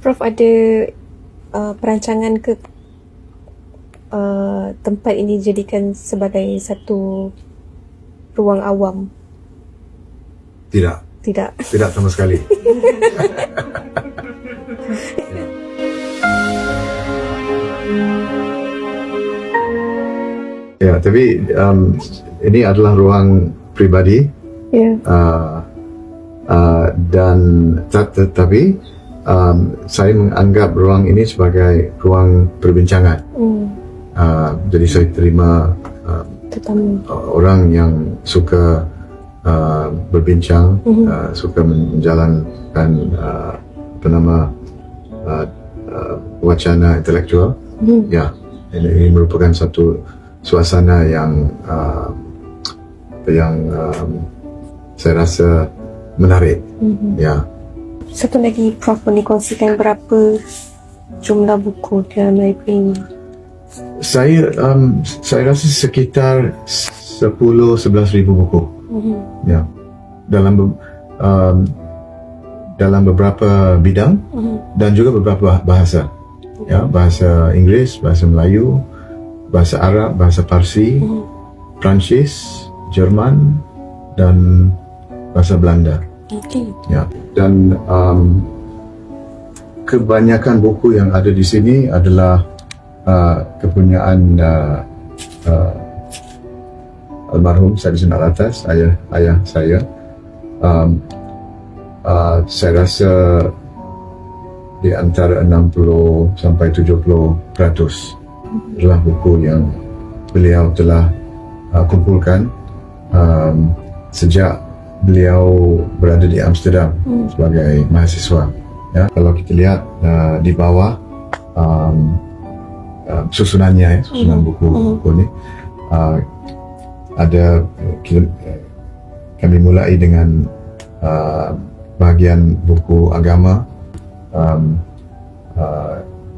Prof ada perancangan ke tempat ini dijadikan sebagai satu ruang awam? Tidak sama sekali. Ya, tapi ini adalah ruang pribadi. Ya. Dan tetapi saya menganggap ruang ini sebagai ruang perbincangan. Jadi saya terima orang yang suka berbincang, suka menjalankan wacana intelektual. Ya, ini merupakan satu suasana yang saya rasa menarik. Ya. Satu lagi, Prof boleh kongsikan berapa jumlah buku dalam library ini? Saya rasa sekitar 10-11 ribu buku. Ya. Dalam beberapa bidang dan juga beberapa bahasa. Ya, bahasa Inggeris, bahasa Melayu, bahasa Arab, bahasa Parsi, Perancis, Jerman dan bahasa Belanda. Ya, dan kebanyakan buku yang ada di sini adalah kepunyaan almarhum Said Alatas, ayah saya. Saya rasa di antara 60 sampai 70% adalah buku yang beliau telah kumpulkan sejak beliau berada di Amsterdam sebagai mahasiswa. Ya, kalau kita lihat di bawah susunannya, susunan buku ini ada, kami mulai dengan bahagian buku agama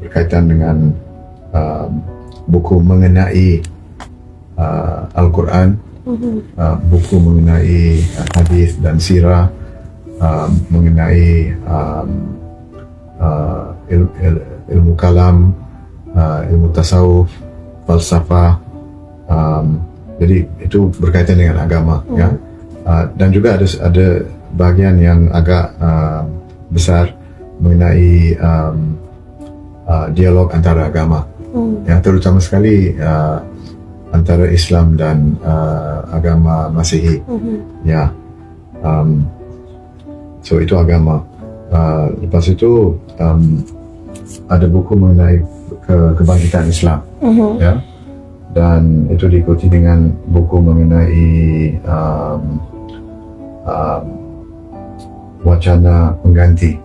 berkaitan dengan buku mengenai Al-Quran, buku mengenai hadis dan sirah, mengenai ilmu kalam, ilmu tasawuf, falsafah. Jadi itu berkaitan dengan agama. Ya. Dan juga ada bahagian yang agak besar mengenai dialog antara agama. Ya, terutama sekali antara Islam dan agama Masihi. Ya, so itu agama. Lepas itu ada buku mengenai kebangkitan Islam. Ya, dan itu diikuti dengan buku mengenai wacana pengganti,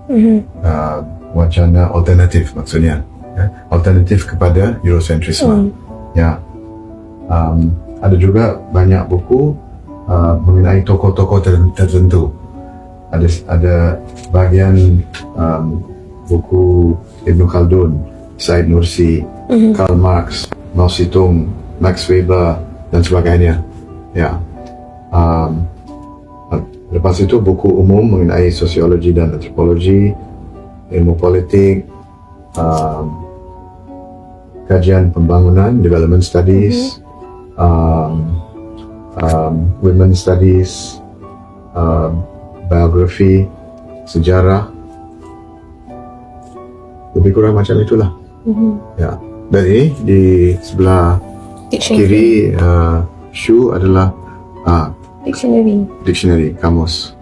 wacana alternatif maksudnya, ya, alternatif kepada Eurocentrisme. Ya. Ada juga banyak buku mengenai tokoh-tokoh tertentu. Ada bahagian buku Ibn Khaldun, Said Nursi, Karl Marx, Mao Zedong, Max Weber dan sebagainya. Ya. Lepas itu buku umum mengenai sosiologi dan antropologi, ilmu politik, kajian pembangunan, development studies, women studies, biografi, sejarah, lebih kurang macam itulah. Ya. Dan ini di sebelah kiri Shu adalah dictionary, kamus.